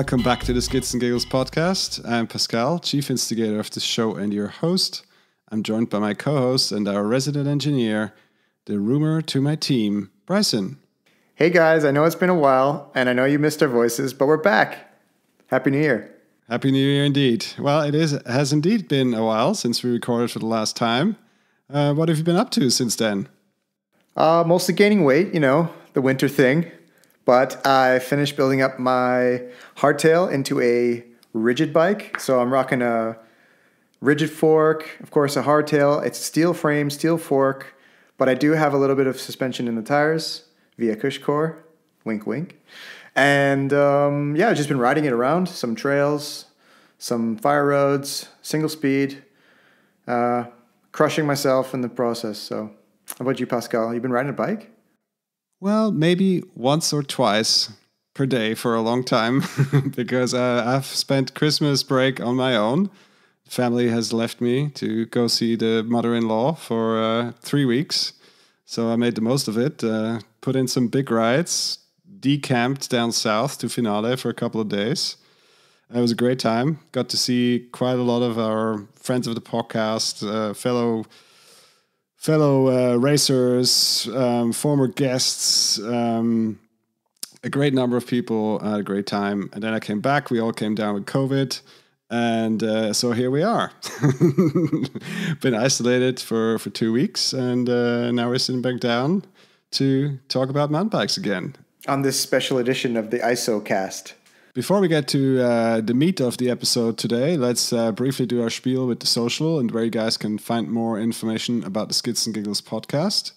Welcome back to the Skids and Giggles podcast. I'm Pascal, chief instigator of the show and your host. I'm joined by my co-host and our resident engineer, the rumor to my team, Bryson. Hey guys, I know it's been a while, and I know you missed our voices, but we're back. Happy New Year. Happy New Year indeed. Well, has indeed been a while since we recorded for the last time. What have you been up to since then? Mostly gaining weight, the winter thing. But I finished building up my hardtail into a rigid bike. So I'm rocking a rigid fork, of course a hardtail. It's steel frame, steel fork, but I do have a little bit of suspension in the tires via Cushcore. Wink, wink. And I've just been riding it around, some trails, some fire roads, single speed, crushing myself in the process. So how about you, Pascal? You been riding a bike? Well, maybe once or twice per day for a long time because I've spent Christmas break on my own. Family has left me to go see the mother-in-law for 3 weeks. So I made the most of it, put in some big rides, decamped down south to Finale for a couple of days. It was a great time. Got to see quite a lot of our friends of the podcast, fellow racers, former guests, a great number of people. I had a great time. And then I came back. We all came down with COVID. And so here we are. Been isolated for 2 weeks. And now we're sitting back down to talk about mountain bikes again. On this special edition of the ISOcast. Before we get to the meat of the episode today, let's briefly do our spiel with the social and where you guys can find more information about the Skids and Giggles podcast.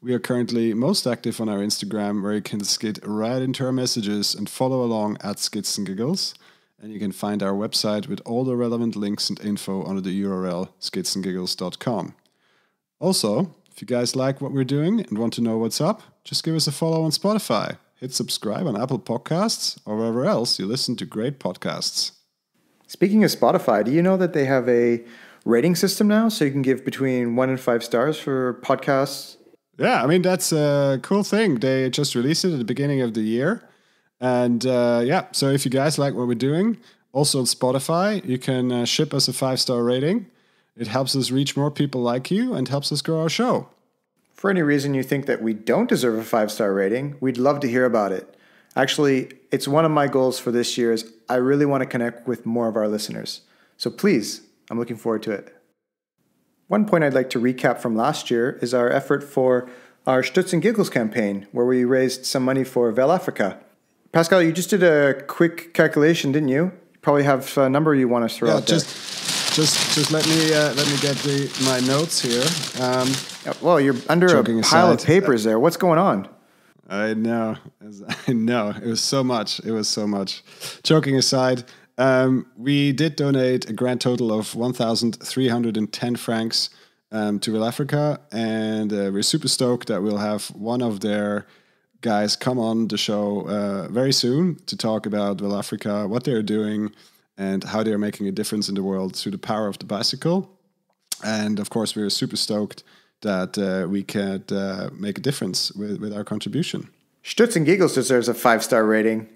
We are currently most active on our Instagram, where you can skid right into our messages and follow along at Skids and Giggles. And you can find our website with all the relevant links and info under the URL skidsandgiggles.com. Also, if you guys like what we're doing and want to know what's up, just give us a follow on Spotify. Hit subscribe on Apple Podcasts or wherever else you listen to great podcasts. Speaking of Spotify, do you know that they have a rating system now? So you can give between 1 and 5 stars for podcasts? Yeah, I mean, that's a cool thing. They just released it at the beginning of the year. And so if you guys like what we're doing, also on Spotify, you can ship us a 5-star rating. It helps us reach more people like you and helps us grow our show. For any reason you think that we don't deserve a 5-star rating, we'd love to hear about it. Actually, it's one of my goals for this year is I really want to connect with more of our listeners. So please, I'm looking forward to it. One point I'd like to recap from last year is our effort for our Stutz and Giggles campaign, where we raised some money for Vel Africa. Pascal, you just did a quick calculation, didn't you? You probably have a number you want us to throw out there. Just let me get my notes here. Well, you're under a pile of papers there. What's going on? I know. It was so much. Joking aside, we did donate a grand total of 1,310 francs to Vel Africa, and we're super stoked that we'll have one of their guys come on the show very soon to talk about Vel Africa, what they're doing, and how they're making a difference in the world through the power of the bicycle. And of course, we're super stoked that we could make a difference with our contribution. Stutz and Giggles deserves a 5-star rating.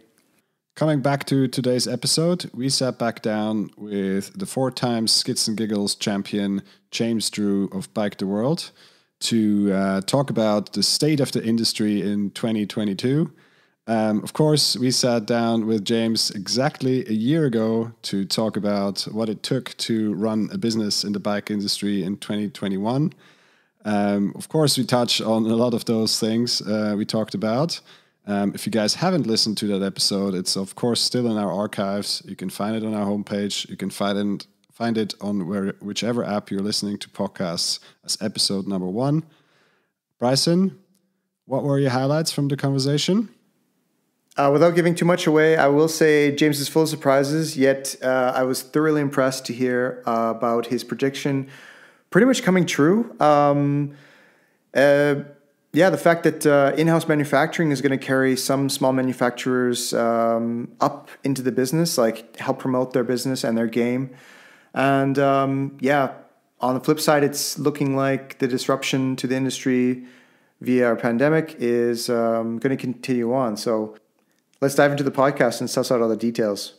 Coming back to today's episode, we sat back down with the 4-time Skids and Giggles champion, James Drew of Bike the World, to talk about the state of the industry in 2022. Of course, we sat down with James exactly a year ago to talk about what it took to run a business in the bike industry in 2021. Of course, we touched on a lot of those things we talked about. If you guys haven't listened to that episode, it's of course still in our archives. You can find it on our homepage. You can find it on whichever app you're listening to podcasts as episode number 1. Bryson, what were your highlights from the conversation? Without giving too much away, I will say James is full of surprises, yet I was thoroughly impressed to hear about his prediction pretty much coming true. The fact that in-house manufacturing is going to carry some small manufacturers up into the business, like help promote their business and their game. And on the flip side, it's looking like the disruption to the industry via our pandemic is going to continue on. So let's dive into the podcast and suss out all the details.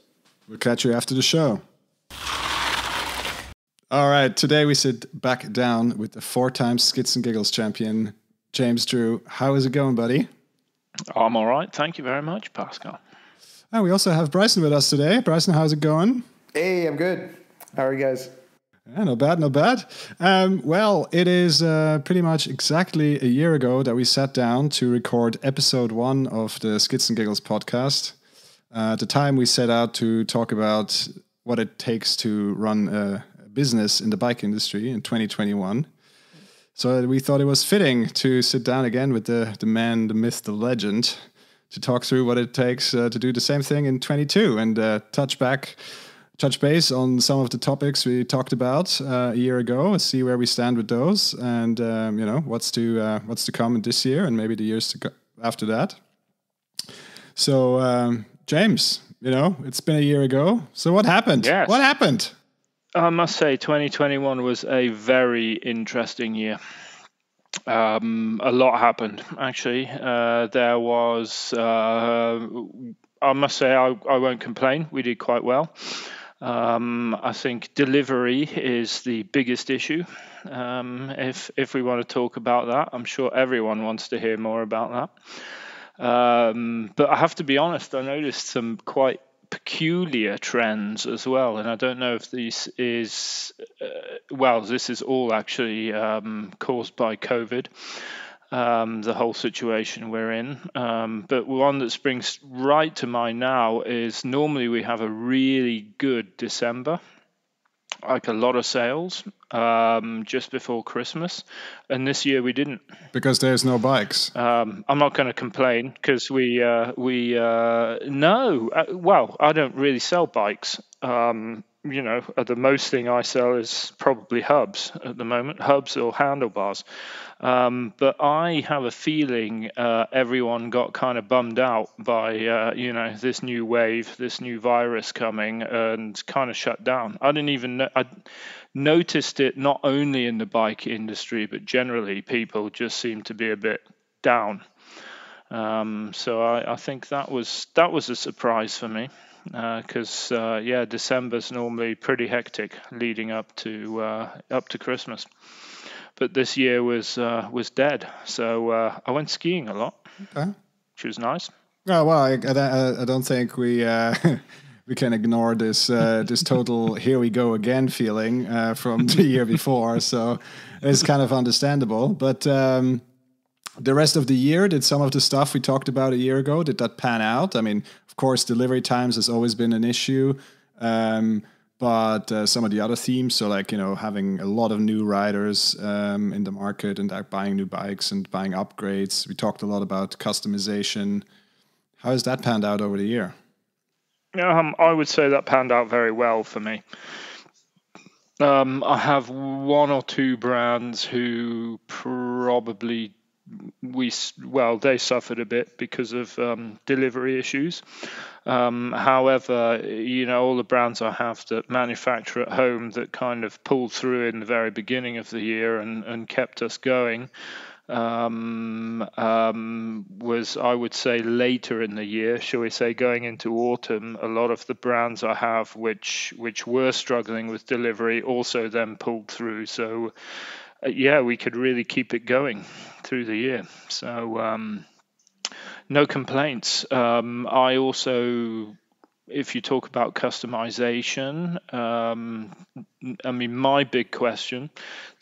We'll catch you after the show. All right, today we sit back down with the 4-time Skits and Giggles champion, James Drew. How is it going, buddy? I'm all right. Thank you very much, Pascal. And we also have Bryson with us today. Bryson, how's it going? Hey, I'm good. How are you guys? Yeah, not bad, not bad. Well, it is pretty much exactly a year ago that we sat down to record episode 1 of the Skits and Giggles podcast. At the time, we set out to talk about what it takes to run a business in the bike industry in 2021. So we thought it was fitting to sit down again with the man, the myth, the legend, to talk through what it takes to do the same thing in 22 and touch base on some of the topics we talked about a year ago, see where we stand with those, and what's to come in this year and maybe the years to go after that. So James, it's been a year ago. So what happened? Yes. What happened? I must say 2021 was a very interesting year. A lot happened, actually. There was, I must say, I won't complain. We did quite well. I think delivery is the biggest issue. If we want to talk about that, I'm sure everyone wants to hear more about that. But I have to be honest, I noticed some quite peculiar trends as well, and I don't know if this is this is all actually caused by COVID, the whole situation we're in, but one that springs right to mind now is normally we have a really good December, like a lot of sales just before Christmas, and this year we didn't, because there's no bikes. I'm not going to complain because I don't really sell bikes. The most thing I sell is probably hubs at the moment, hubs or handlebars. But I have a feeling everyone got kind of bummed out by this new wave, this new virus coming, and kind of shut down. I didn't even know. I noticed it not only in the bike industry, but generally people just seem to be a bit down. So I think that was a surprise for me. Because December's normally pretty hectic leading up to Christmas, but this year was dead. So I went skiing a lot, which was nice. Oh, well, I don't think we we can ignore this this total here we go again feeling from the year before. So it's kind of understandable, but. The rest of the year, did some of the stuff we talked about a year ago, did that pan out? I mean, of course, delivery times has always been an issue, but some of the other themes, so like, having a lot of new riders in the market and buying new bikes and buying upgrades. We talked a lot about customization. How has that panned out over the year? I would say that panned out very well for me. I have one or two brands who probably they suffered a bit because of delivery issues. However, all the brands I have that manufacture at home that kind of pulled through in the very beginning of the year and kept us going was, I would say, later in the year, shall we say, going into autumn. A lot of the brands I have which were struggling with delivery also then pulled through. So we could really keep it going through the year. So no complaints. I also, if you talk about customization, my big question,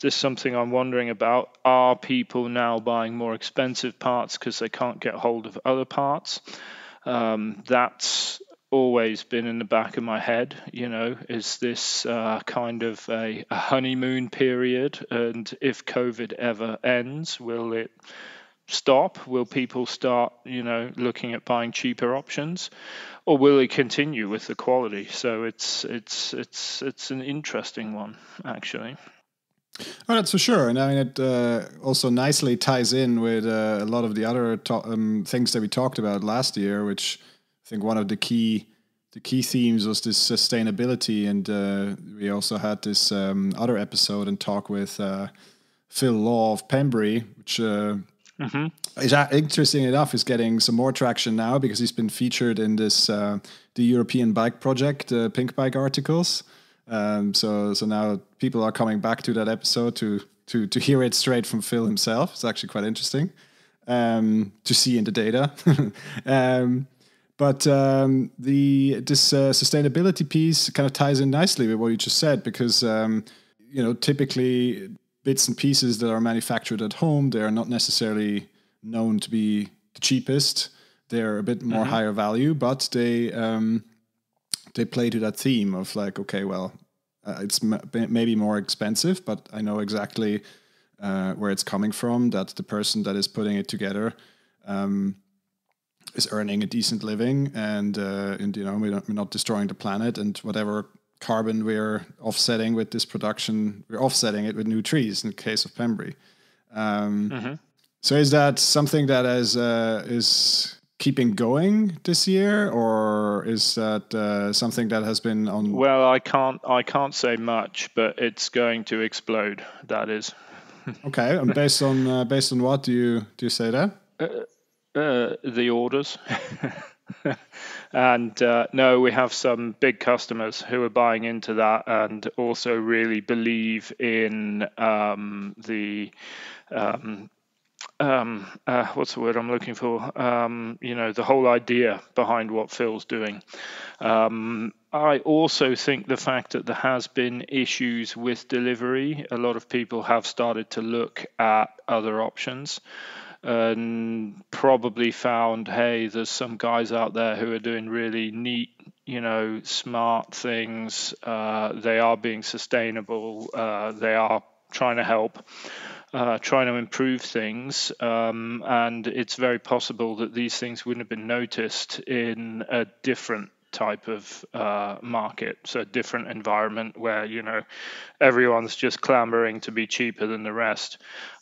this is something I'm wondering about, are people now buying more expensive parts because they can't get hold of other parts? That's always been in the back of my head, is this kind of a honeymoon period, and if COVID ever ends, will it stop? Will people start looking at buying cheaper options, or will it continue with the quality? So it's an interesting one, actually. Oh, that's for sure. And I mean, it also nicely ties in with a lot of the other things that we talked about last year, which I think one of the key themes was this sustainability. And we also had this other episode and talk with Phil Law of Pembrey, which is interesting enough is getting some more traction now because he's been featured in this the European Bike Project Pink Bike articles. So now people are coming back to that episode to hear it straight from Phil himself. It's actually quite interesting to see in the data. But this sustainability piece kind of ties in nicely with what you just said, because typically bits and pieces that are manufactured at home, they are not necessarily known to be the cheapest. They're a bit more higher value, but they play to that theme of like, okay, well, it's maybe more expensive, but I know exactly where it's coming from. That the person that is putting it together is earning a decent living, and we're not destroying the planet, and whatever carbon we're offsetting with this production, we're offsetting it with new trees in the case of Pembrey. So is that something that is keeping going this year, or is that something that has been on? Well, I can't say much, but it's going to explode. That is. Okay, and based on what do you say that? The orders. And no, we have some big customers who are buying into that and also really believe in the what's the word I'm looking for? The whole idea behind what Phil's doing. I also think the fact that there has been issues with delivery, a lot of people have started to look at other options and probably found, hey, there's some guys out there who are doing really neat, smart things. They are being sustainable. They are trying to help. Trying to improve things, and it's very possible that these things wouldn't have been noticed in a different type of market, so a different environment where everyone's just clamoring to be cheaper than the rest.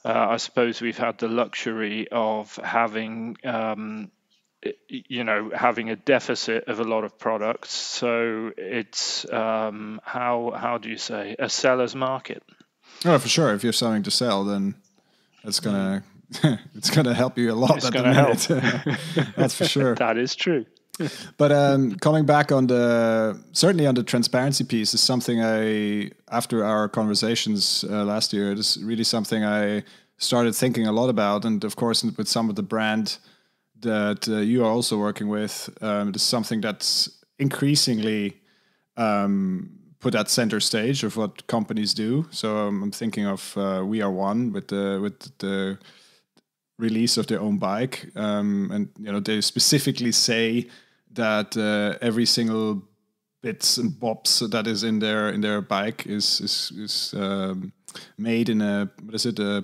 I suppose we've had the luxury of having having a deficit of a lot of products, so it's how do you say, a seller's market. Oh, for sure. If you have something to sell, then it's gonna help you a lot. It's at the gonna minute. help. That's for sure. That is true. But coming back certainly on the transparency piece is something after our conversations last year, it is really something I started thinking a lot about, and of course with some of the brand that you are also working with, it is something that's increasingly put at center stage of what companies do. So I'm thinking of We Are One with the release of their own bike, and they specifically say that every single bits and bobs that is in their bike is made in a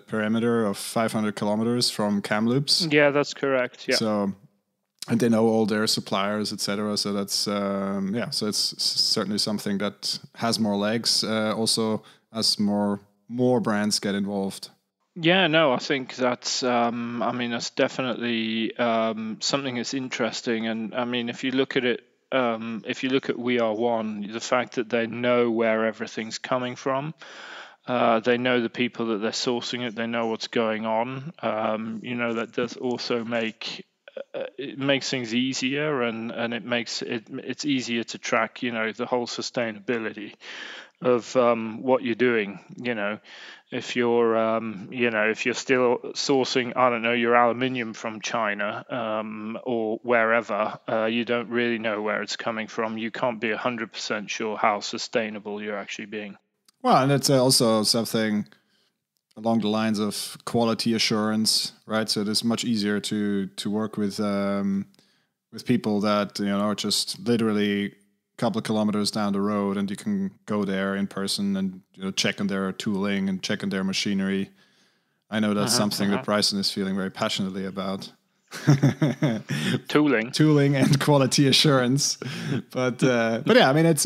perimeter of 500 kilometers from Kamloops. Yeah, that's correct. Yeah. So. And they know all their suppliers, etc. So that's So it's certainly something that has more legs. Also, as more brands get involved. Yeah, no, I think that's. That's definitely something that's interesting. And I mean, if you look at it, if you look at We Are One, the fact that they know where everything's coming from. They know the people that they're sourcing it. They know what's going on. That does also it makes things easier, and it makes it's easier to track the whole sustainability of what you're doing. If you're if you're still sourcing, I don't know, your aluminium from China or wherever, you don't really know where it's coming from. You can't be 100% sure how sustainable you're actually being. Well, and it's also something along the lines of quality assurance, right? So it is much easier to work with people that are just literally a couple of kilometers down the road, and you can go there in person and check on their tooling and check on their machinery. I know that's something that Bryson is feeling very passionately about. tooling and quality assurance, but yeah, I mean it's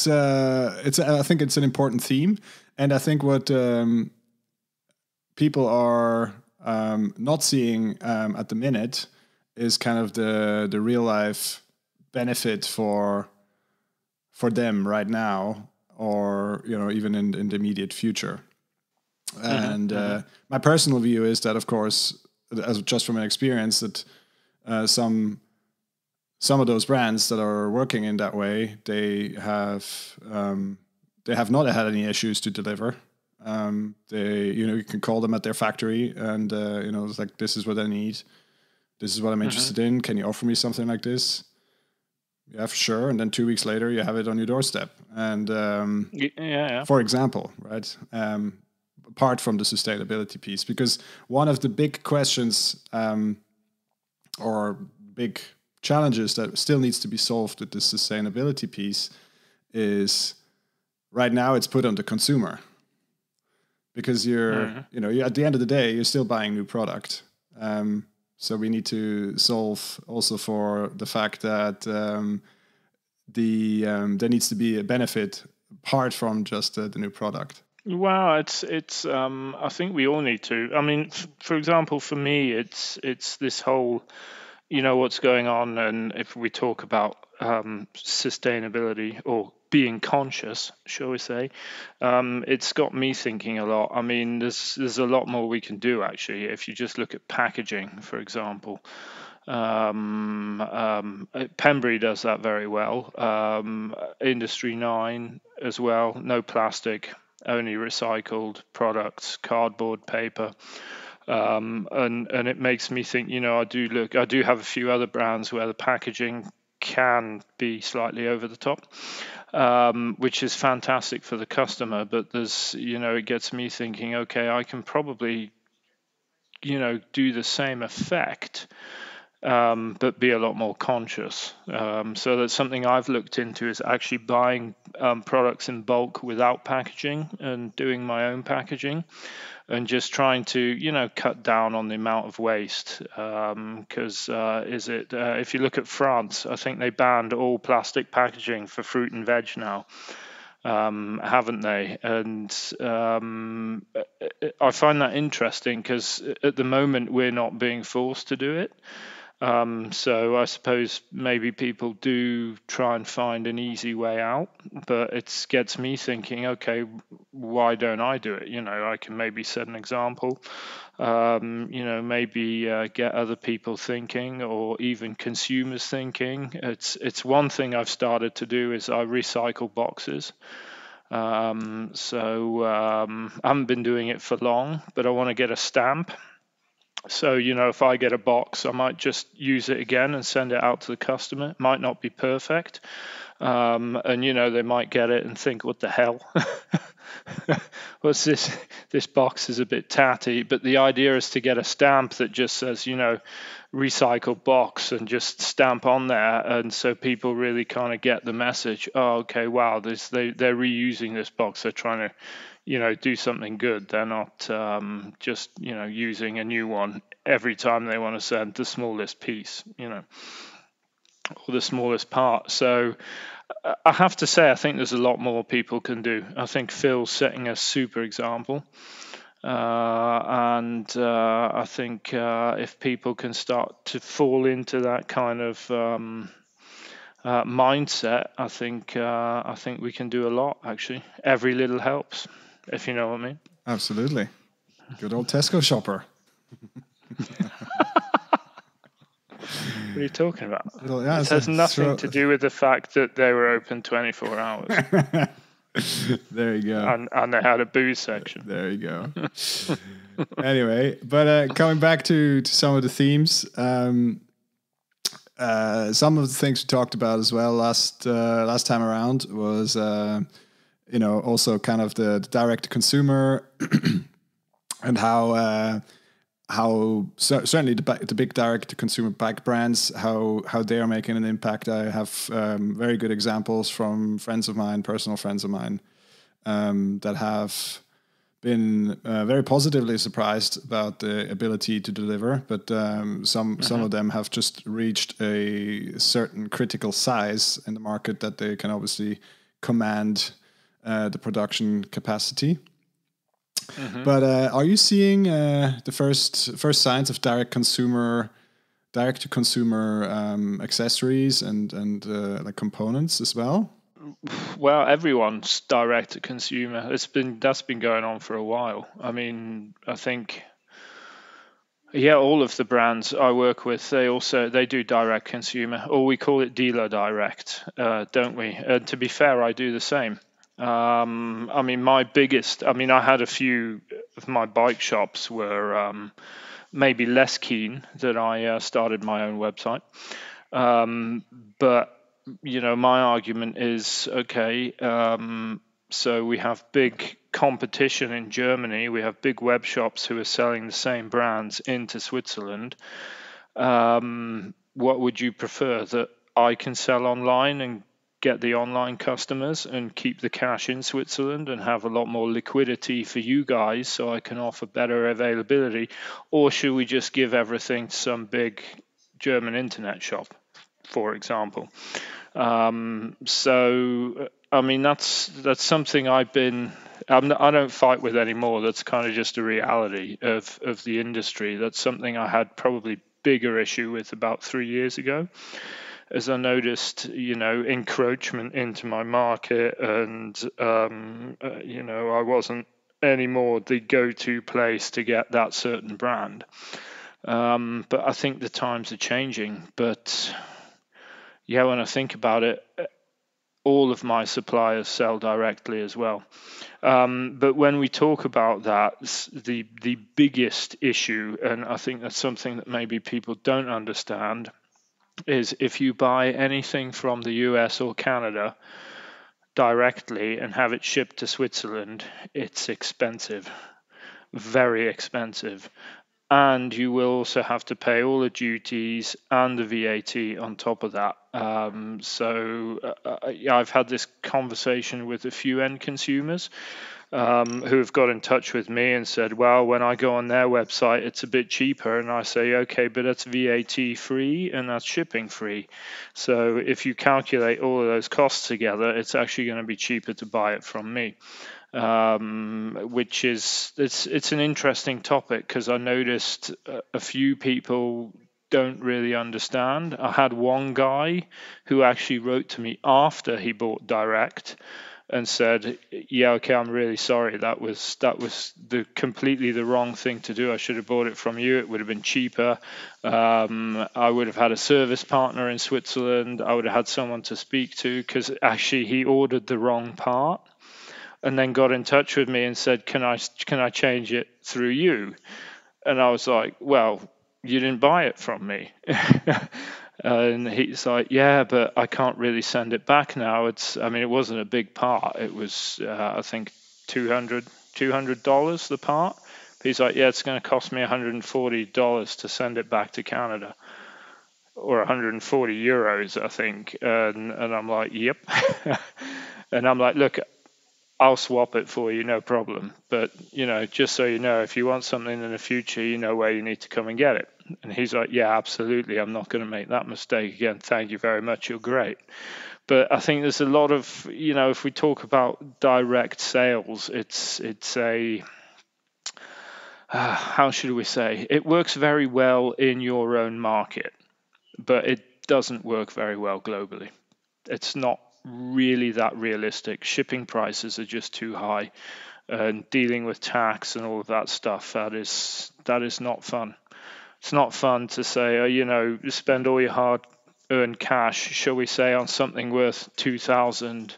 I think it's an important theme. And I think what people are not seeing at the minute is kind of the real life benefit for them right now, or even in the immediate future. And my personal view is that, of course, as just from an experience, that some of those brands that are working in that way, they have not had any issues to deliver. You can call them at their factory, and it's like, this is what I need, this is what I'm interested in. Can you offer me something like this? Yeah, for sure. And then 2 weeks later, you have it on your doorstep. And for example, right? Apart from the sustainability piece, because one of the big questions or big challenges that still needs to be solved with the sustainability piece is, right now it's put on the consumer, because you're at the end of the day, you're still buying new product. So we need to solve also for the fact that there needs to be a benefit apart from just the new product. Well, it's. I think we all need to. I mean, for example, for me, it's this whole, what's going on, and if we talk about sustainability or being conscious, shall we say, it's got me thinking a lot. I mean, there's a lot more we can do, actually. If you just look at packaging, for example, Pembury does that very well. Industry 9 as well. No plastic, only recycled products, cardboard, paper. And it makes me think, I do have a few other brands where the packaging can be slightly over the top, which is fantastic for the customer. But it gets me thinking, okay, I can probably, do the same effect, but be a lot more conscious. So that's something I've looked into, is actually buying products in bulk without packaging and doing my own packaging, and just trying to, cut down on the amount of waste. Because if you look at France, I think they banned all plastic packaging for fruit and veg now. Haven't they? And I find that interesting, because at the moment we're not being forced to do it. So I suppose maybe people do try and find an easy way out, but it gets me thinking, okay, why don't I do it? I can maybe set an example, maybe get other people thinking, or even consumers thinking. It's one thing I've started to do is I recycle boxes. I haven't been doing it for long, but I want to get a stamp. So, if I get a box, I might just use it again and send it out to the customer. It might not be perfect. And, they might get it and think, what the hell? What's this? This box is a bit tatty. But the idea is to get a stamp that just says, recycled box, and just stamp on there. And so people really kind of get the message. Oh, okay, wow, they're reusing this box. They're trying to do something good. They're not just, using a new one every time they want to send the smallest piece, or the smallest part. So I have to say, I think there's a lot more people can do. I think Phil's setting a super example. And I think if people can start to fall into that kind of mindset, I think we can do a lot, actually. Every little helps, if you know what I mean. Absolutely. Good old Tesco shopper. What are you talking about? Well, yeah, it has nothing to do with the fact that they were open 24 hours. There you go. And they had a booze section. There you go. Anyway, but coming back to some of the themes, some of the things we talked about as well last time around was also kind of the direct to consumer and how certainly the big direct to consumer bike brands, how they are making an impact. I have very good examples from personal friends of mine, that have been very positively surprised about the ability to deliver, but some of them have just reached a certain critical size in the market that they can obviously command the production capacity. But are you seeing the first signs of direct to consumer accessories and like components as well? Well, everyone's direct to consumer. That's been going on for a while. I mean, I think, yeah, all of the brands I work with, they do direct consumer, or we call it dealer direct, don't we? And to be fair, I do the same. I mean, I had a few of my bike shops were maybe less keen that I started my own website. But my argument is okay. So we have big competition in Germany. We have big web shops who are selling the same brands into Switzerland. What would you prefer? That I can sell online and get the online customers and keep the cash in Switzerland and have a lot more liquidity for you guys so I can offer better availability? Or should we just give everything to some big German internet shop, for example? So I mean, that's something I don't fight with anymore. That's kind of just a reality of the industry. That's something I had probably bigger issue with about 3 years ago, as I noticed, encroachment into my market, and I wasn't anymore the go-to place to get that certain brand. But I think the times are changing. But yeah, when I think about it, all of my suppliers sell directly as well. But when we talk about that, the biggest issue, and I think that's something that maybe people don't understand, is if you buy anything from the US or Canada directly and have it shipped to Switzerland, it's expensive, very expensive. And you will also have to pay all the duties and the VAT on top of that. I've had this conversation with a few end consumers who have got in touch with me and said, well, when I go on their website, it's a bit cheaper. And I say, okay, but that's VAT free and that's shipping free. So if you calculate all of those costs together, it's actually going to be cheaper to buy it from me. Which is it's an interesting topic, because I noticed a few people don't really understand. I had one guy who actually wrote to me after he bought direct and said, yeah, okay, I'm really sorry, that was completely the wrong thing to do. I should have bought it from you. It would have been cheaper. I would have had a service partner in Switzerland. I would have had someone to speak to, because actually he ordered the wrong part and then got in touch with me and said, can I change it through you? And I was like, well, you didn't buy it from me. And he's like, yeah, but I can't really send it back now. It wasn't a big part. It was, I think, $200 the part. But he's like, yeah, it's going to cost me $140 to send it back to Canada, or 140 euros, I think. And I'm like, yep. And I'm like, look, I'll swap it for you, no problem. But, just so you know, if you want something in the future, you know where you need to come and get it. And he's like, yeah, absolutely. I'm not going to make that mistake again. Thank you very much. You're great. But I think there's a lot of, if we talk about direct sales, it's a, how should we say? It works very well in your own market, but it doesn't work very well globally. It's not really that realistic. Shipping prices are just too high, and dealing with tax and all of that stuff, that is not fun. It's not fun to say, spend all your hard-earned cash, shall we say, on something worth 2,000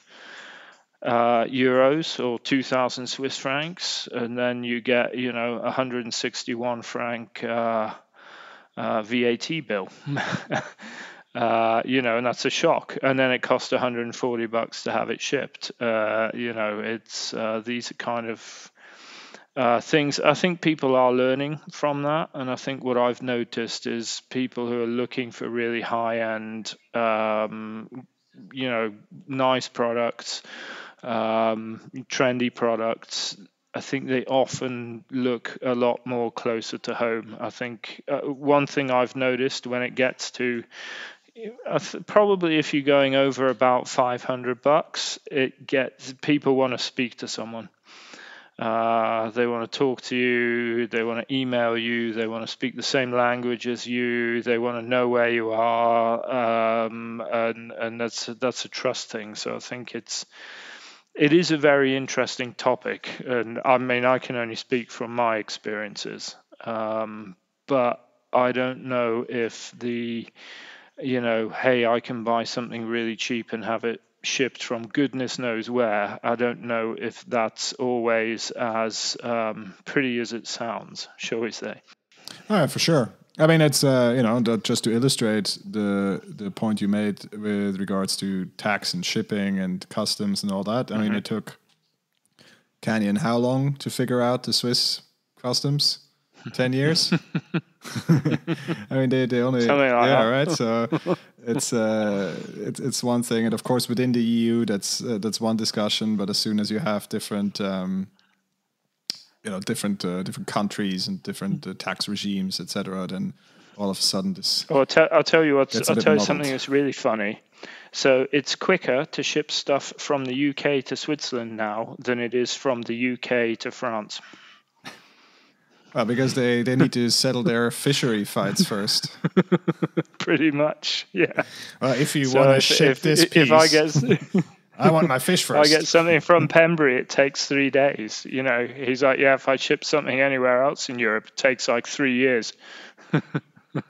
euros or 2,000 Swiss francs, and then you get 161 franc VAT bill. And that's a shock. And then it cost $140 to have it shipped. It's these are kind of things. I think people are learning from that, and I think what I've noticed is people who are looking for really high-end, nice products, trendy products. I think they often look a lot more closer to home. I think one thing I've noticed when it gets to probably if you're going over about $500, people want to speak to someone. They want to talk to you. They want to email you. They want to speak the same language as you. They want to know where you are, and that's a trust thing. So I think it is a very interesting topic, and I mean I can only speak from my experiences, but I don't know if hey, I can buy something really cheap and have it shipped from goodness knows where. I don't know if that's always as pretty as it sounds, shall we say. Oh, yeah, for sure. I mean, it's just to illustrate the point you made with regards to tax and shipping and customs and all that. I mean, it took Canyon how long to figure out the Swiss customs? 10 years. I mean, they only something like that. Right. So it's one thing, and of course within the EU, that's one discussion. But as soon as you have different different countries and different tax regimes, etc., then all of a sudden this. Well, I'll tell you something that's really funny. So it's quicker to ship stuff from the UK to Switzerland now than it is from the UK to France. Well, because they need to settle their fishery fights first. Pretty much, yeah. Well, if you want to ship this piece, I want my fish first. I get something from Pembrey, it takes 3 days. He's like, yeah, if I ship something anywhere else in Europe, it takes like 3 years.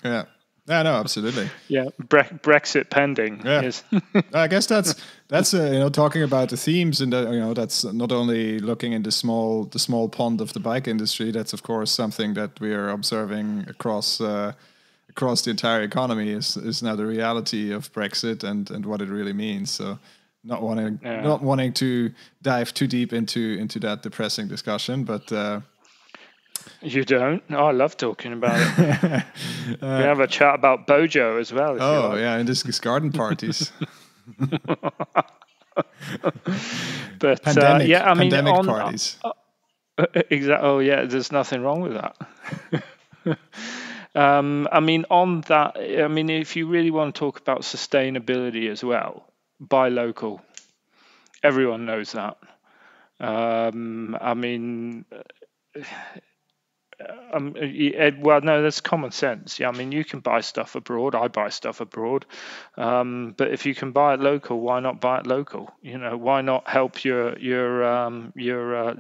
Yeah. Yeah, no, absolutely. Yeah, Brexit pending. Yeah, yes. I guess that's talking about the themes, and that's not only looking in the small pond of the bike industry. That's of course something that we are observing across the entire economy. Is now the reality of Brexit and what it really means. So not wanting to dive too deep into that depressing discussion, but. You don't? No, I love talking about it. We have a chat about Bojo as well. Oh, yeah, and this is garden parties. But pandemic, yeah, I mean, pandemic parties. Exactly. Oh, yeah. There's nothing wrong with that. I mean, on that, I mean, if you really want to talk about sustainability as well, buy local. Everyone knows that. I mean. Well, no, that's common sense. Yeah, I mean, you can buy stuff abroad. I buy stuff abroad, but if you can buy it local, why not buy it local? Why not help your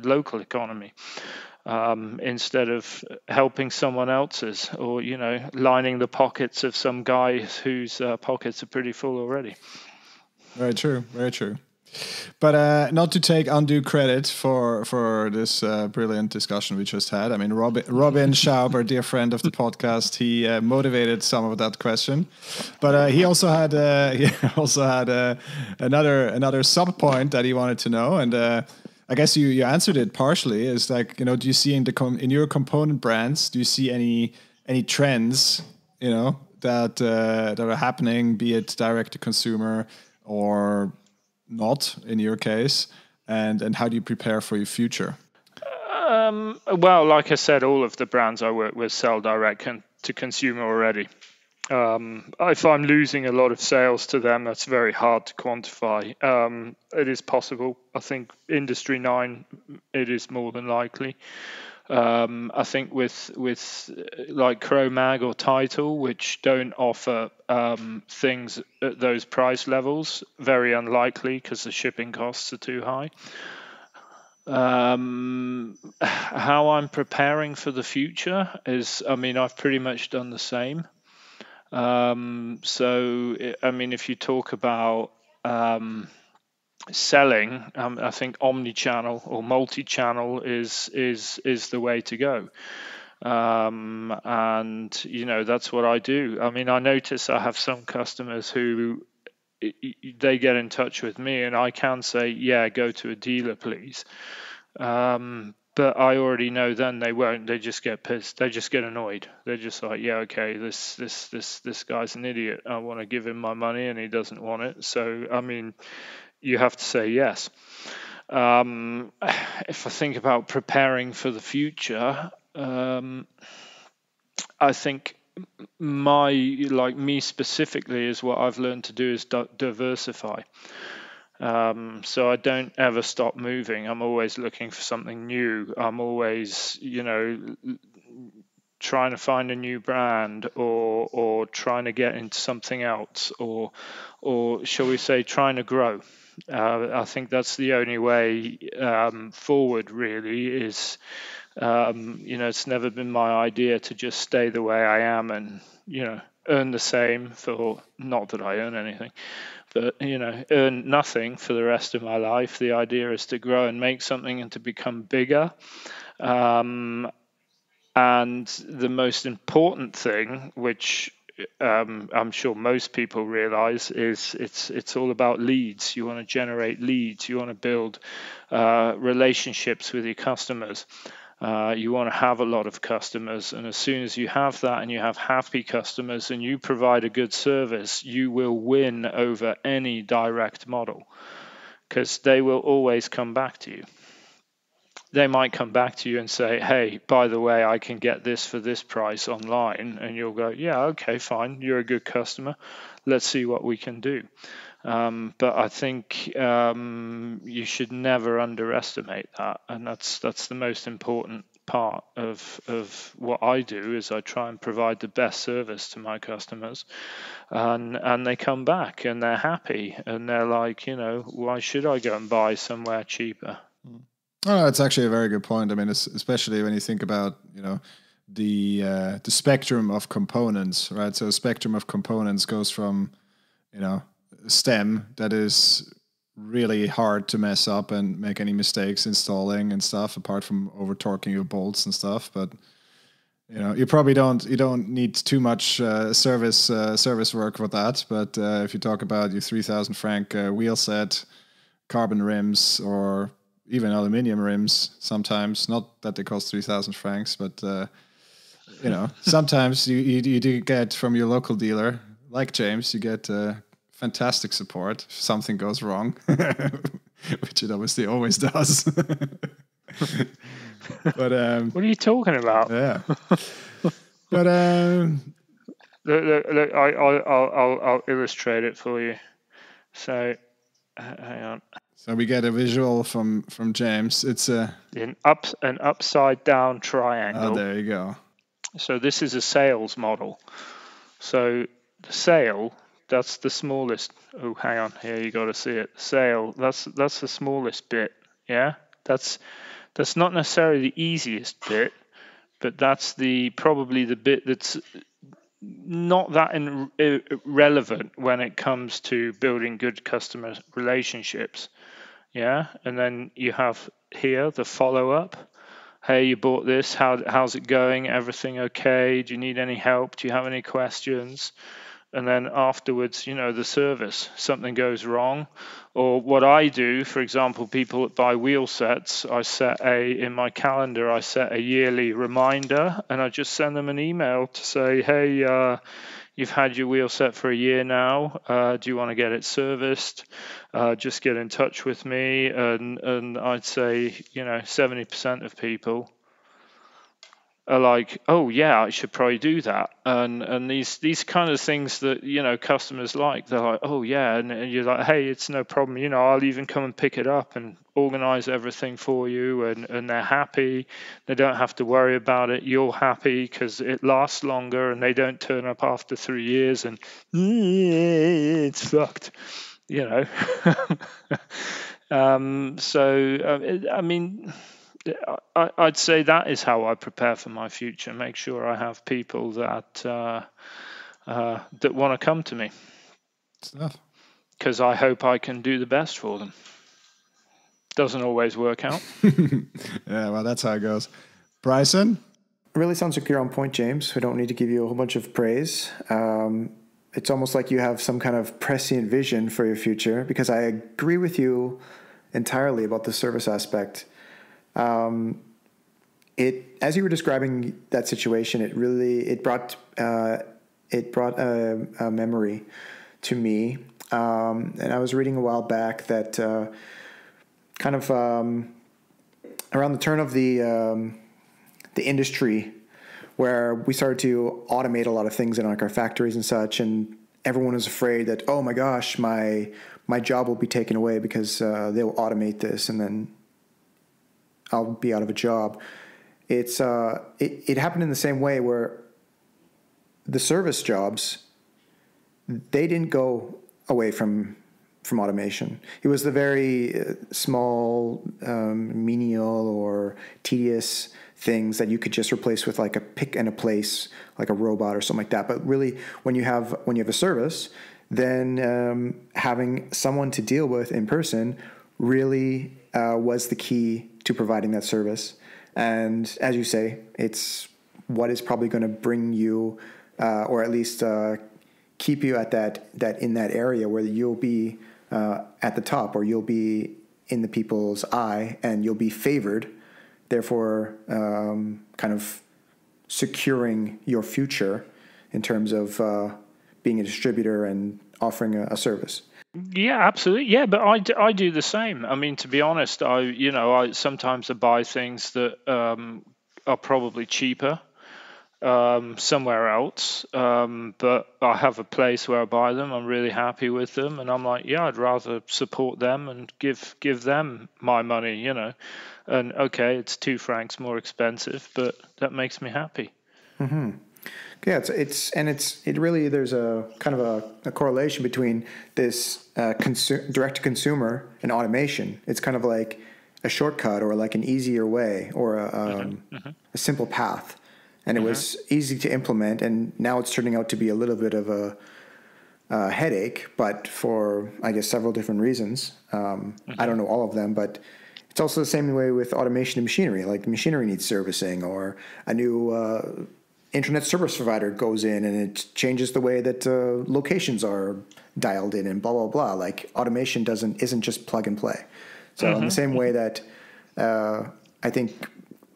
local economy instead of helping someone else's, or lining the pockets of some guy whose pockets are pretty full already. Very true. Very true. But not to take undue credit for this brilliant discussion we just had. I mean, Robin Schaub, our dear friend of the podcast, he motivated some of that question, but he also had another sub point that he wanted to know, and I guess you answered it partially. Is like, do you see in your component brands, do you see any trends that are happening, be it direct to consumer or not in your case, and how do you prepare for your future? Well, like I said, all of the brands I work with sell direct to consumer already. If I'm losing a lot of sales to them, that's very hard to quantify. It is possible. I think Industry 9, it is more than likely. I think with like Cro-Mag or Title, which don't offer things at those price levels, very unlikely because the shipping costs are too high. How I'm preparing for the future is, I mean, I've pretty much done the same. So, I mean, if you talk about selling, I think omni-channel or multi-channel is the way to go, and that's what I do. I mean, I notice I have some customers who they get in touch with me, and I can say, yeah, go to a dealer, please. But I already know then they won't. They just get pissed. They just get annoyed. They're just like, yeah, okay, this guy's an idiot. I want to give him my money, and he doesn't want it. So, I mean, you have to say yes. If I think about preparing for the future, I think me specifically is what I've learned to do is diversify. So I don't ever stop moving. I'm always looking for something new. I'm always, trying to find a new brand, or trying to get into something else, or shall we say trying to grow. I think that's the only way forward, really, is it's never been my idea to just stay the way I am and earn the same for, not that I earn anything, but earn nothing for the rest of my life. The idea is to grow and make something and to become bigger. And the most important thing, which I'm sure most people realize, is it's all about leads. You want to generate leads. You want to build relationships with your customers. You want to have a lot of customers, and as soon as you have that and you have happy customers and you provide a good service, you will win over any direct model, because they will always come back to you. They might come back to you and say, hey, by the way, I can get this for this price online. And you'll go, yeah, okay, fine. You're a good customer. Let's see what we can do. But I think you should never underestimate that. And that's the most important part of what I do, is I try and provide the best service to my customers. And they come back and they're happy. And they're like, why should I go and buy somewhere cheaper? Oh, that's actually a very good point. I mean, especially when you think about, the spectrum of components, right? So a spectrum of components goes from, stem that is really hard to mess up and make any mistakes installing and stuff, apart from over torquing your bolts and stuff. But you probably don't need too much service work for that. But if you talk about your 3,000 franc wheel set, carbon rims, or even aluminium rims, sometimes, not that they cost 3,000 francs, but sometimes you do get from your local dealer, like James, you get fantastic support if something goes wrong, which it obviously always does. But what are you talking about? Yeah. But look, I'll illustrate it for you. So hang on. So we get a visual from James. It's an upside down triangle. Oh, there you go. So this is a sales model. So the sail, that's the smallest. Oh, hang on. Here, you got to see it. Sail, that's the smallest bit. Yeah, that's not necessarily the easiest bit, but that's probably the bit that's not that relevant when it comes to building good customer relationships. Yeah, and then you have here the follow-up. Hey, you bought this. How's it going? Everything okay? Do you need any help? Do you have any questions? And then afterwards, the service. Something goes wrong. Or what I do, for example, people that buy wheel sets, in my calendar, I set a yearly reminder, and I just send them an email to say, hey, you've had your wheel set for a year now. Do you want to get it serviced? Just get in touch with me. And I'd say, 70% of people are like, oh yeah, I should probably do that. And these kind of things that customers like, they're like, oh yeah, and you're like, hey, it's no problem. I'll even come and pick it up and organize everything for you, and they're happy. They don't have to worry about it. You're happy because it lasts longer, and they don't turn up after 3 years and it's fucked. I mean, I'd say that is how I prepare for my future. Make sure I have people that want to come to me, because I hope I can do the best for them. Doesn't always work out. Yeah, well, that's how it goes. Bryson? It really sounds like you're on point, James. We don't need to give you a whole bunch of praise. It's almost like you have some kind of prescient vision for your future, because I agree with you entirely about the service aspect. As you were describing that situation, it brought a memory to me. And I was reading a while back that around the turn of the industry, where we started to automate a lot of things in our factories and such, and everyone was afraid that, oh my gosh, my my job will be taken away because they'll automate this, and then I'll be out of a job. It happened in the same way where the service jobs, they didn't go away from automation. It was the very small, menial or tedious things that you could just replace with like a pick and a place, like a robot or something like that. But really, when you have a service, then having someone to deal with in person really was the key to providing that service. And as you say, it's what is probably going to bring you, or at least keep you at that in that area where you'll be at the top, or you'll be in the people's eye, and you'll be favored. Therefore, kind of securing your future in terms of being a distributor and offering a service. Yeah, absolutely. Yeah, but I do the same. I mean, to be honest, I sometimes I buy things that are probably cheaper somewhere else, but I have a place where I buy them. I'm really happy with them, and I'm like, yeah, I'd rather support them and give them my money, And okay, it's £2 more expensive, but that makes me happy. Mm-hmm. Yeah, it really, there's a kind of a correlation between this direct to consumer and automation. It's kind of like a shortcut, or like an easier way, or a simple path. And it was easy to implement, and now it's turning out to be a little bit of a headache, but for, I guess, several different reasons. I don't know all of them, but it's also the same way with automation and machinery. Like machinery needs servicing, or a new internet service provider goes in and it changes the way that locations are dialed in, and blah, blah, blah. Like automation isn't just plug and play. So in the same way that I think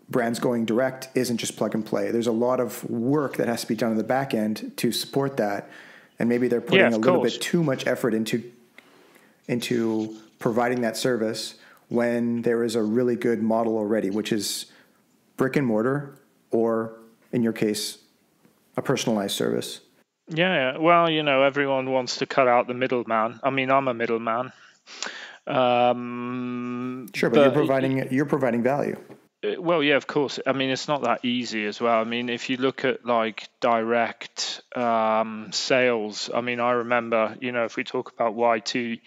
brands going direct isn't just plug and play. There's a lot of work that has to be done on the back end to support that. And maybe they're putting a little bit too much effort into providing that service when there is a really good model already, which is brick and mortar, or in your case, a personalized service. Yeah. Well, everyone wants to cut out the middleman. I mean, I'm a middleman. Sure, but you're providing value. Well, yeah, of course. I mean, it's not that easy as well. I mean, if you look at like direct sales, I mean, I remember, if we talk about Y2,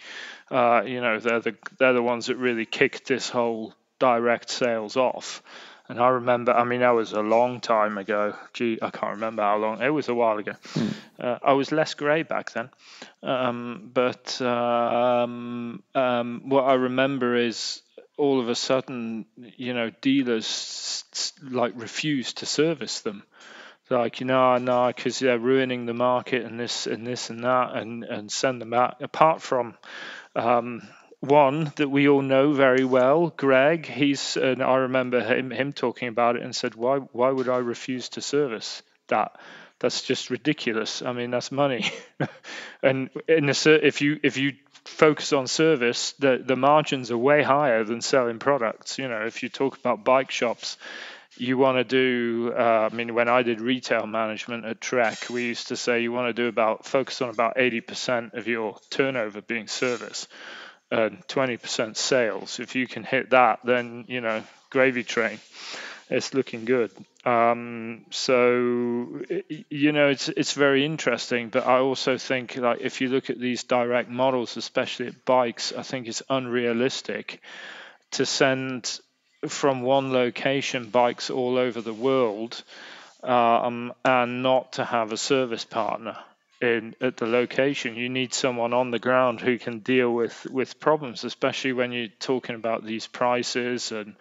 they're the ones that really kicked this whole direct sales off. And I remember, I mean, that was a long time ago. Gee, I can't remember how long. It was a while ago. I was less grey back then. But what I remember is, all of a sudden, dealers like refuse to service them. Like, no, because they're ruining the market and this and that, and send them out. Apart from one that we all know very well, Greg. And I remember him talking about it and said, why would I refuse to service that? That's just ridiculous. I mean, that's money. And if you focus on service, the margins are way higher than selling products. If you talk about bike shops, you want to do, I mean, when I did retail management at Trek, we used to say you want to focus on about 80% of your turnover being service and 20% sales. If you can hit that, then, gravy train. It's looking good. So, it's very interesting. But I also think, like, if you look at these direct models, especially at bikes, I think it's unrealistic to send from one location bikes all over the world and not to have a service partner at the location. You need someone on the ground who can deal with problems, especially when you're talking about these prices and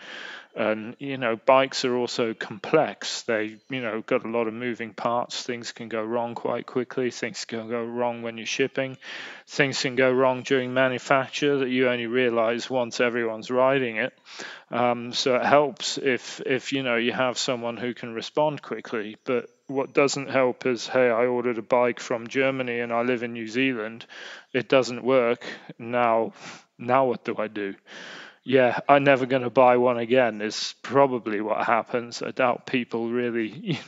bikes are also complex. They got a lot of moving parts. Things can go wrong quite quickly. Things can go wrong when you're shipping. Things can go wrong during manufacture that you only realize once everyone's riding it. So it helps if you have someone who can respond quickly. But what doesn't help is, hey, I ordered a bike from Germany and I live in New Zealand. It doesn't work. Now what do I do? yeah, I'm never going to buy one again is probably what happens. I doubt people really,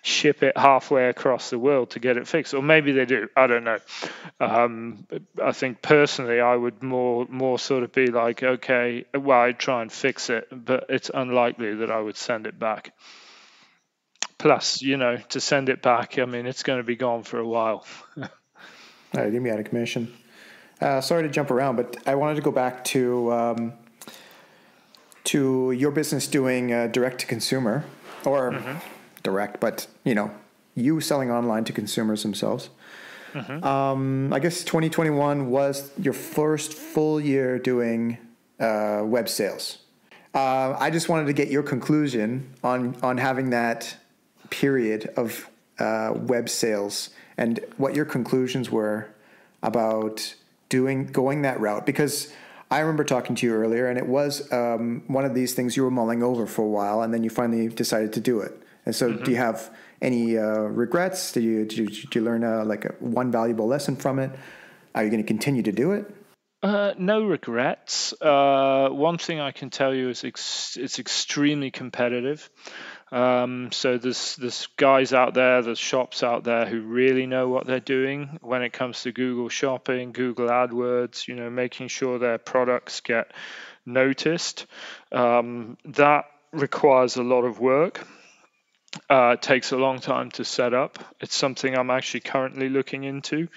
ship it halfway across the world to get it fixed, or maybe they do. I don't know. Um, I think personally, I would more sort of be like, okay, well, I'd try and fix it, but it's unlikely that I would send it back. Plus, to send it back, I mean, it's going to be gone for a while. All right, leave me out of commission. Sorry to jump around, but I wanted to go back to your business doing direct to consumer, or direct, but you selling online to consumers themselves. I guess 2021 was your first full year doing web sales. I just wanted to get your conclusion on having that period of web sales and what your conclusions were about going that route, because I remember talking to you earlier, and it was one of these things you were mulling over for a while, and then you finally decided to do it. And so, do you have any regrets? Did you learn one valuable lesson from it? Are you going to continue to do it? No regrets. One thing I can tell you is it's extremely competitive. So there's guys out there, there's shops out there who really know what they're doing when it comes to Google Shopping, Google AdWords, making sure their products get noticed. That requires a lot of work. It takes a long time to set up. It's something I'm actually currently looking into.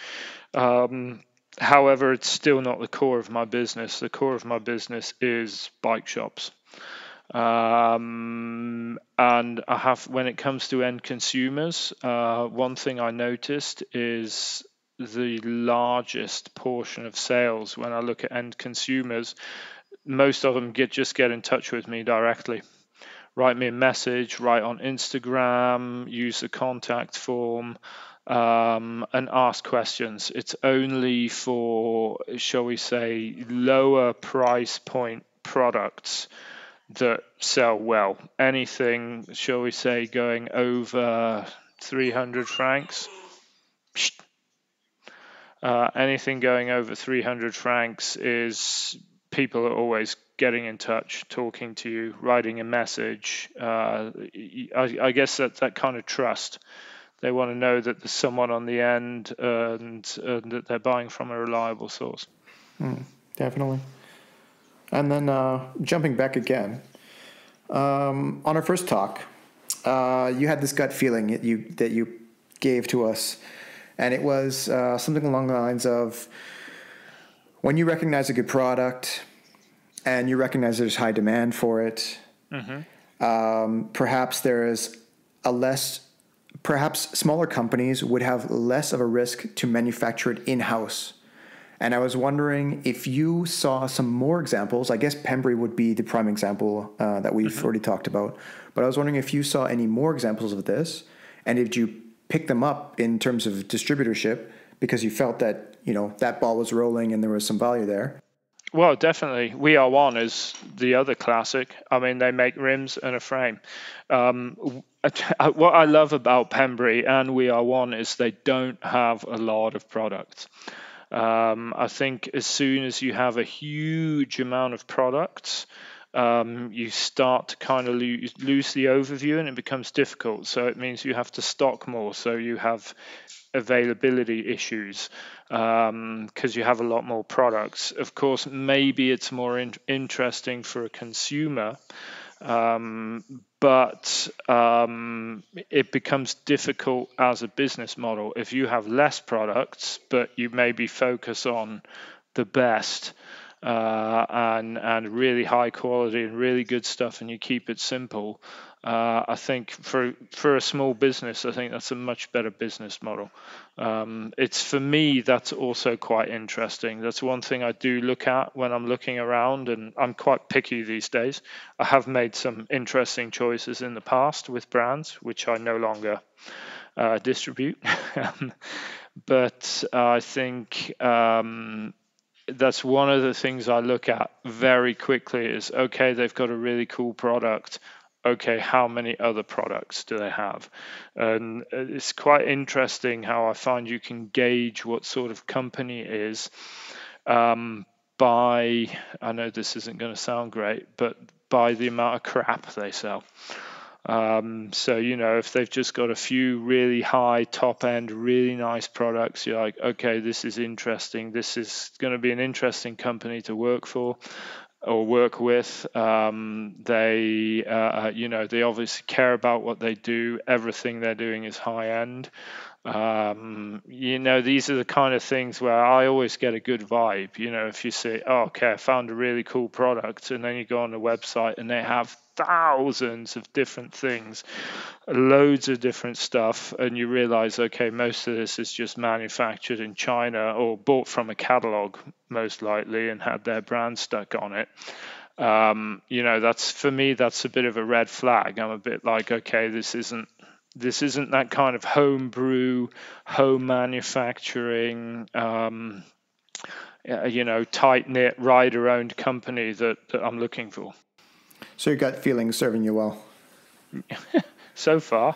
However, it's still not the core of my business. The core of my business is bike shops. And when it comes to end consumers, one thing I noticed is the largest portion of sales when I look at end consumers, most of them just get in touch with me directly. Write me a message, write on Instagram, use the contact form, and ask questions. It's only for, shall we say, lower price point products that sell well. Anything, shall we say, going over 300 francs. Anything going over 300 francs is people are always getting in touch, talking to you, writing a message. I guess that kind of trust. They want to know that there's someone on the end and that they're buying from a reliable source. Definitely. And then jumping back again, on our first talk, you had this gut feeling that you gave to us, and it was something along the lines of, when you recognize a good product and you recognize there's high demand for it, perhaps perhaps smaller companies would have less of a risk to manufacture it in-house. And I was wondering if you saw some more examples. I guess Pembry would be the prime example that we've already talked about. But I was wondering if you saw any more examples of this, and did you pick them up in terms of distributorship because you felt that that ball was rolling and there was some value there? Well, definitely. We Are One is the other classic. I mean, they make rims and a frame. What I love about Pembry and We Are One is they don't have a lot of products. I think as soon as you have a huge amount of products, you start to kind of lose the overview, and it becomes difficult. So it means you have to stock more. So you have availability issues because you have a lot more products. Of course, maybe it's more interesting for a consumer, but it becomes difficult as a business model. If you have less products, but you maybe focus on the best and really high quality and really good stuff, and you keep it simple, I think for a small business, I think that's a much better business model. It's, for me, that's also quite interesting. That's one thing I do look at when I'm looking around, and I'm quite picky these days. I have made some interesting choices in the past with brands, which I no longer distribute. But I think that's one of the things I look at very quickly is, okay, they've got a really cool product. Okay, how many other products do they have? And it's quite interesting how I find you can gauge what sort of company it is by, I know this isn't going to sound great, but by the amount of crap they sell. So, if they've just got a few really high, top end, really nice products, you're like, okay, this is interesting. This is going to be an interesting company to work for or work with. They obviously care about what they do. Everything they're doing is high end. These are the kind of things where I always get a good vibe. If you say, oh, okay, I found a really cool product, and then you go on the website and they have thousands of different things, loads of different stuff, and you realize, okay, most of this is just manufactured in China or bought from a catalog, most likely, and had their brand stuck on it. That's, for me, that's a bit of a red flag. I'm a bit like, okay, this isn't that kind of home brew, home manufacturing, tight-knit, rider-owned company that I'm looking for. So your gut feeling serving you well? So far.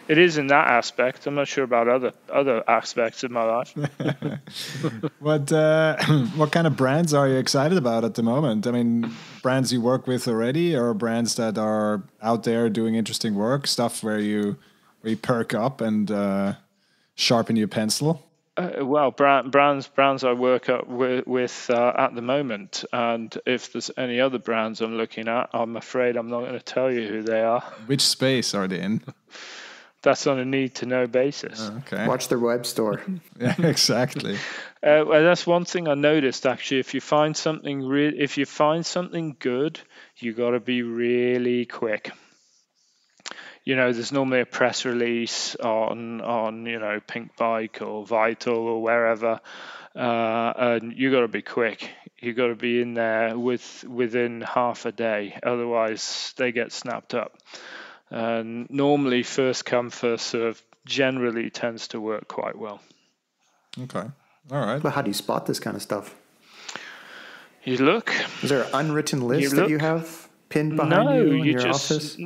It is in that aspect. I'm not sure about other aspects of my life. What kind of brands are you excited about at the moment? I mean, brands you work with already, or brands that are out there doing interesting work, stuff where you perk up and sharpen your pencil? Brands I work up with at the moment, and if there's any other brands I'm looking at, I'm afraid I'm not going to tell you who they are. Which space are they in? That's on a need-to-know basis. Okay. Watch their web store. Yeah, exactly. Well, that's one thing I noticed, actually. If you find something good, you got to be really quick. There's normally a press release on Pinkbike or Vital or wherever, and you got to be quick. You got to be in there within half a day, otherwise they get snapped up. And normally, first come, first serve generally tends to work quite well. Okay, all right. But how do you spot this kind of stuff? You look. Is there an unwritten list that you have pinned behind you in your office?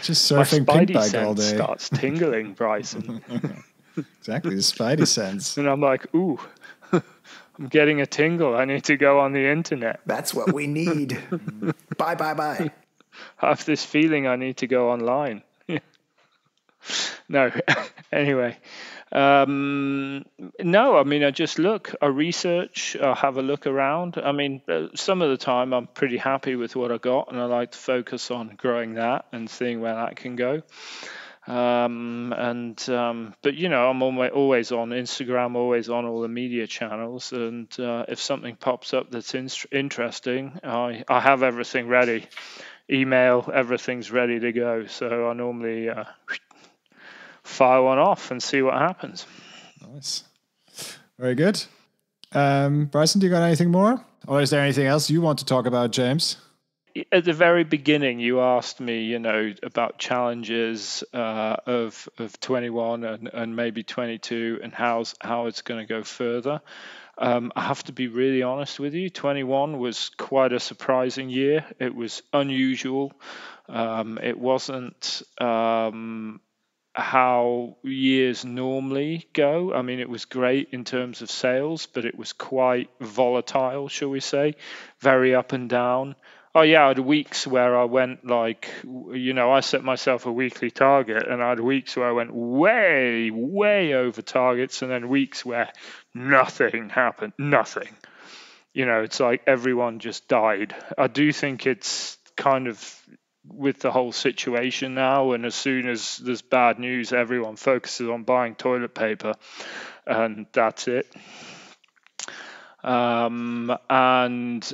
Just surfing Pinkbike all day. Starts tingling, Bryson. Exactly, the spidey sense. And I'm like, ooh, I'm getting a tingle. I need to go on the internet. That's what we need. Bye. I have this feeling I need to go online. No, anyway. No, I mean, I just look, I research, I have a look around. I mean, some of the time I'm pretty happy with what I got, and I like to focus on growing that and seeing where that can go. But I'm always on Instagram, always on all the media channels, and if something pops up that's interesting, I have everything ready. Email, everything's ready to go. So I normally fire one off and see what happens. Nice. Very good. Bryson, do you got anything more? Or is there anything else you want to talk about, James? At the very beginning, you asked me, about challenges of 21 and maybe 22 and how it's going to go further. I have to be really honest with you. 21 was quite a surprising year. It was unusual. It wasn't how years normally go. I mean, it was great in terms of sales, but it was quite volatile, shall we say, very up and down. Oh yeah, I had weeks where I went I set myself a weekly target, and I had weeks where I went way, way over targets, and then weeks where nothing happened, nothing. It's like everyone just died. I do think it's kind of with the whole situation now, and as soon as there's bad news, everyone focuses on buying toilet paper, and that's it. And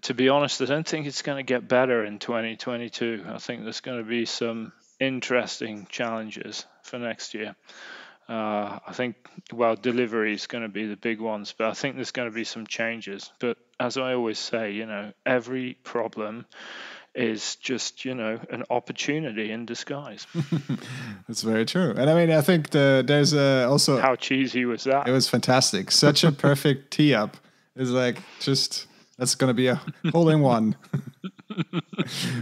to be honest, I don't think it's going to get better in 2022. I think there's going to be some interesting challenges for next year. I think, delivery is going to be the big ones, but I think there's going to be some changes. But as I always say, every problem is just, an opportunity in disguise. That's very true. And I mean, I think there's also... How cheesy was that? It was fantastic. Such a perfect tee up. It's like, just... That's going to be a hole-in-one.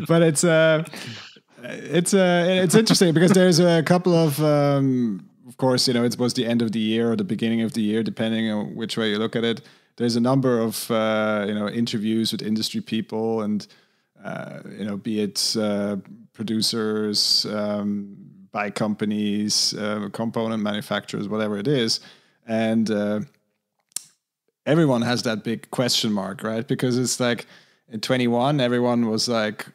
But it's interesting because there's a couple of course, it was the end of the year or the beginning of the year, depending on which way you look at it. There's a number of interviews with industry people and be it producers, bike companies, component manufacturers, whatever it is, and everyone has that big question mark, right? Because it's like in 21, everyone was like,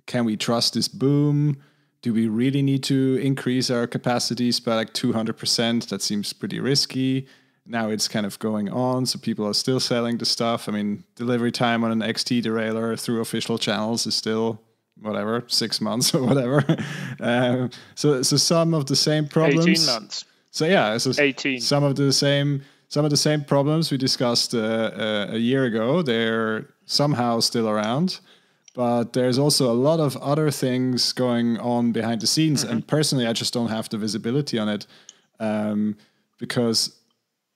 can we trust this boom? Do we really need to increase our capacities by like 200%? That seems pretty risky. Now it's kind of going on, so people are still selling the stuff. I mean, delivery time on an XT derailleur through official channels is still, whatever, 6 months or whatever. So some of the same problems. 18 months. So yeah, so 18. Some of the same problems we discussed a year ago, they're somehow still around. But there's also a lot of other things going on behind the scenes. Mm-hmm. And personally, I just don't have the visibility on it because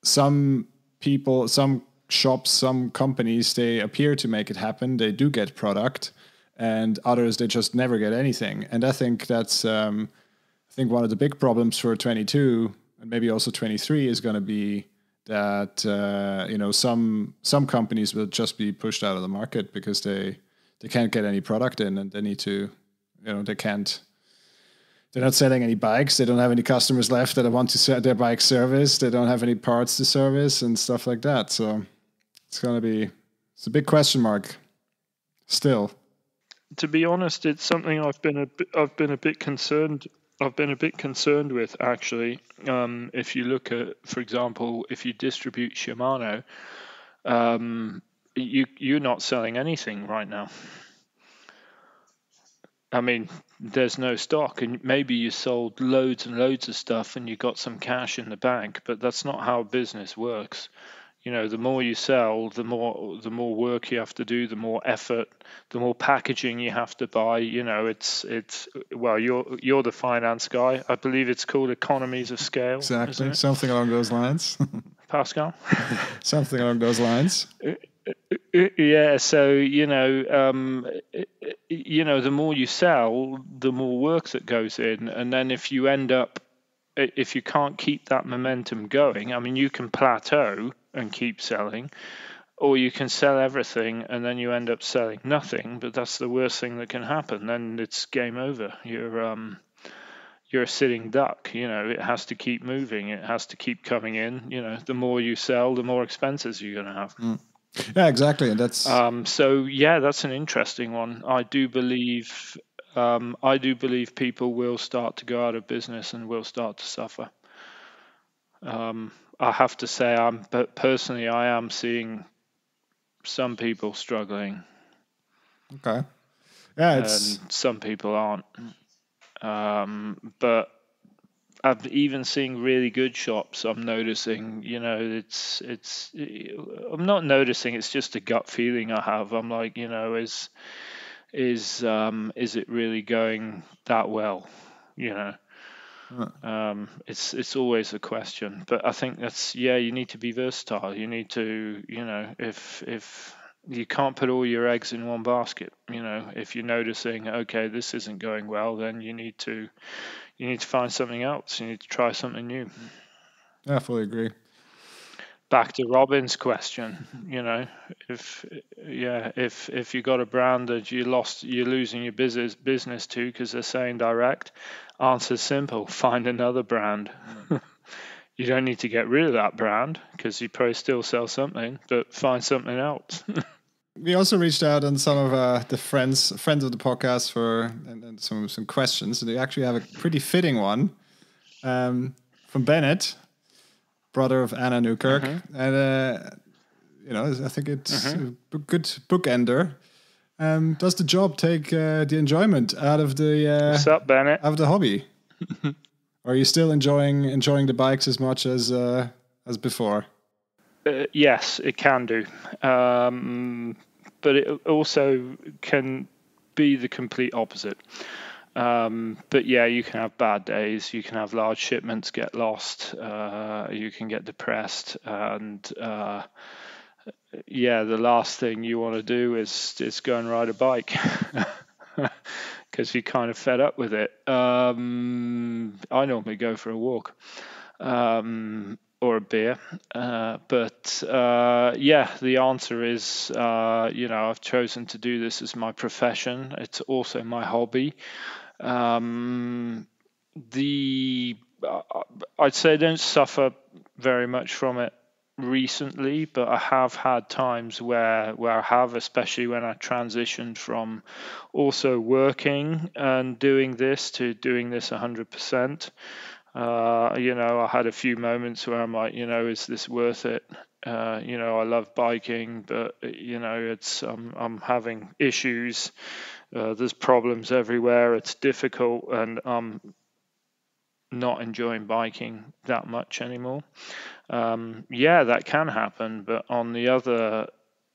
some people, some shops, some companies, they appear to make it happen. They do get product, and others, they just never get anything. And I think that's, one of the big problems for 22 and maybe also 23 is going to be that, some companies will just be pushed out of the market because they can't get any product in, and they need to, they're not selling any bikes. They don't have any customers left that want to sell their bike service. They don't have any parts to service and stuff like that. So it's a big question mark still. To be honest, it's something I've been a bit concerned with, actually. If you look at, for example, if you distribute Shimano, you're not selling anything right now. I mean, there's no stock, and maybe you sold loads and loads of stuff and you got some cash in the bank, but that's not how business works. The more you sell, the more work you have to do, the more effort, the more packaging you have to buy. It's well, you're the finance guy. I believe it's called economies of scale. Exactly, something along those lines. Pascal? Something along those lines. Yeah, so the more you sell, the more work that goes in, and then if you can't keep that momentum going, I mean, you can plateau and keep selling, or you can sell everything and then you end up selling nothing. But that's the worst thing that can happen. Then it's game over. You're a sitting duck. It has to keep moving. It has to keep coming in. The more you sell, the more expenses you're going to have. Mm. Yeah, exactly. And that's that's an interesting one. I do believe people will start to go out of business and will start to suffer. I have to say, personally, I am seeing some people struggling. Okay. Yeah, and some people aren't. But I'm even seeing really good shops. I'm noticing, I'm not noticing. It's just a gut feeling I have. I'm like, is it really going that well? It's always a question. But I think that's, you need to be versatile. You need to, if you can't put all your eggs in one basket, if you're noticing, okay, this isn't going well, then you need to find something else. You need to try something new. I fully agree. Back to Robin's question, if you got a brand that you're losing your business to because they're saying direct, answer's simple: find another brand. You don't need to get rid of that brand because you probably still sell something, but find something else. We also reached out on some of the friends of the podcast for and some questions. And they actually have a pretty fitting one from Bennett, brother of Anna Newkirk. Mm-hmm. And I think it's a good bookender. Does the job take the enjoyment out of the what's up, Bennett? Out of the hobby? Are you still enjoying the bikes as much as before? Yes, it can do. But it also can be the complete opposite. But yeah, you can have bad days. You can have large shipments get lost. You can get depressed, and the last thing you want to do is go and ride a bike because you're kind of fed up with it. I normally go for a walk. or a beer. But the answer is, I've chosen to do this as my profession. It's also my hobby. I'd say I don't suffer very much from it recently, but I have had times where I have, especially when I transitioned from also working and doing this to doing this 100%. I had a few moments where I'm like, is this worth it? I love biking, but I'm having issues. There's problems everywhere. It's difficult, and I'm not enjoying biking that much anymore. That can happen, but on the other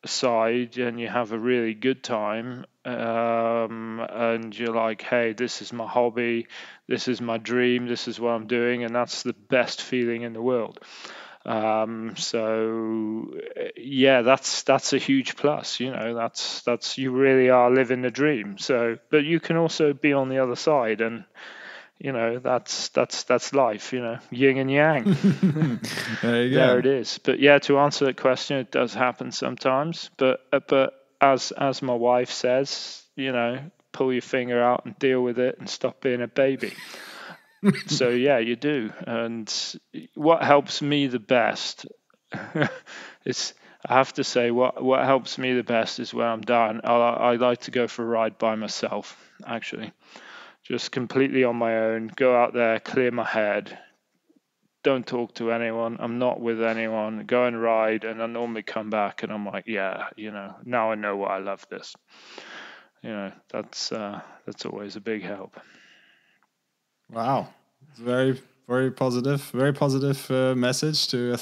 side, and you have a really good time, and you're like, hey, this is my hobby, this is my dream, this is what I'm doing, and that's the best feeling in the world. That's a huge plus. That's you really are living the dream. So, but you can also be on the other side, and that's life. Yin and yang. There you go. There it is. But to answer that question, it does happen sometimes. But as my wife says, pull your finger out and deal with it, and stop being a baby. So you do. And what helps me the best is, I have to say, what helps me the best is when I'm done, I like to go for a ride by myself, actually. Just completely on my own, go out there, clear my head, don't talk to anyone, I'm not with anyone, go and ride, and I normally come back and I'm like, now I know why I love this. That's always a big help. Wow. It's very, very positive message to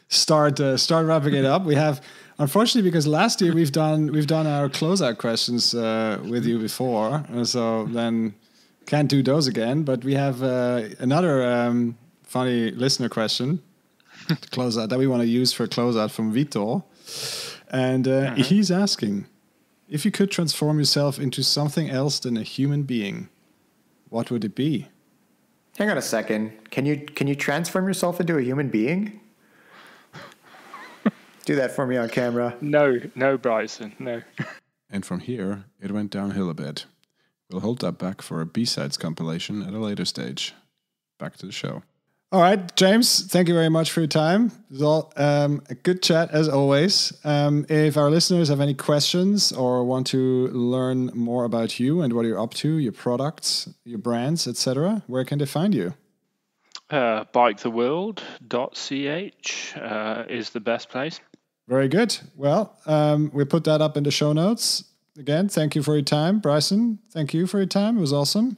start wrapping it up. We have, unfortunately, because last year we've done our closeout questions with you before, so then can't do those again. But we have another funny listener question to close out that we want to use for closeout from Vitor, and he's asking, if you could transform yourself into something else than a human being, what would it be? Hang on a second. Can you transform yourself into a human being? Do that for me on camera. No, Bryson, no. And from here, it went downhill a bit. We'll hold that back for a B-sides compilation at a later stage. Back to the show. All right, James, thank you very much for your time. It was all a good chat, as always. If our listeners have any questions or want to learn more about you and what you're up to, your products, your brands, etc., where can they find you? Biketheworld.ch is the best place. Very good. Well, we'll put that up in the show notes. Again, thank you for your time. Bryson, thank you for your time. It was awesome.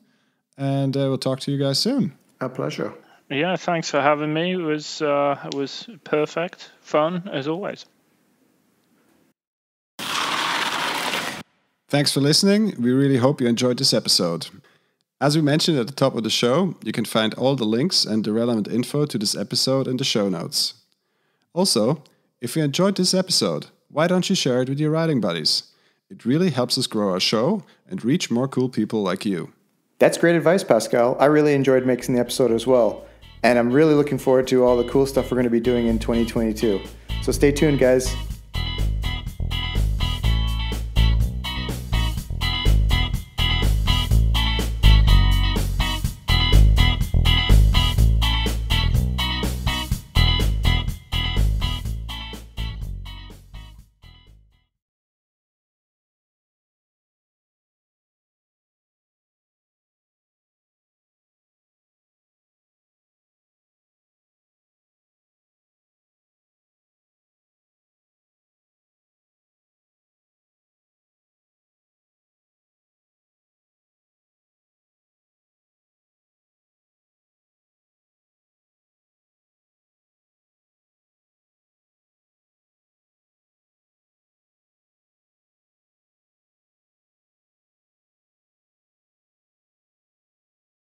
And we'll talk to you guys soon. A pleasure. Yeah, thanks for having me. It was perfect, fun, as always. Thanks for listening. We really hope you enjoyed this episode. As we mentioned at the top of the show, you can find all the links and the relevant info to this episode in the show notes. Also, if you enjoyed this episode, why don't you share it with your riding buddies? It really helps us grow our show and reach more cool people like you. That's great advice, Pascal. I really enjoyed making the episode as well. And I'm really looking forward to all the cool stuff we're going to be doing in 2022. So stay tuned, guys.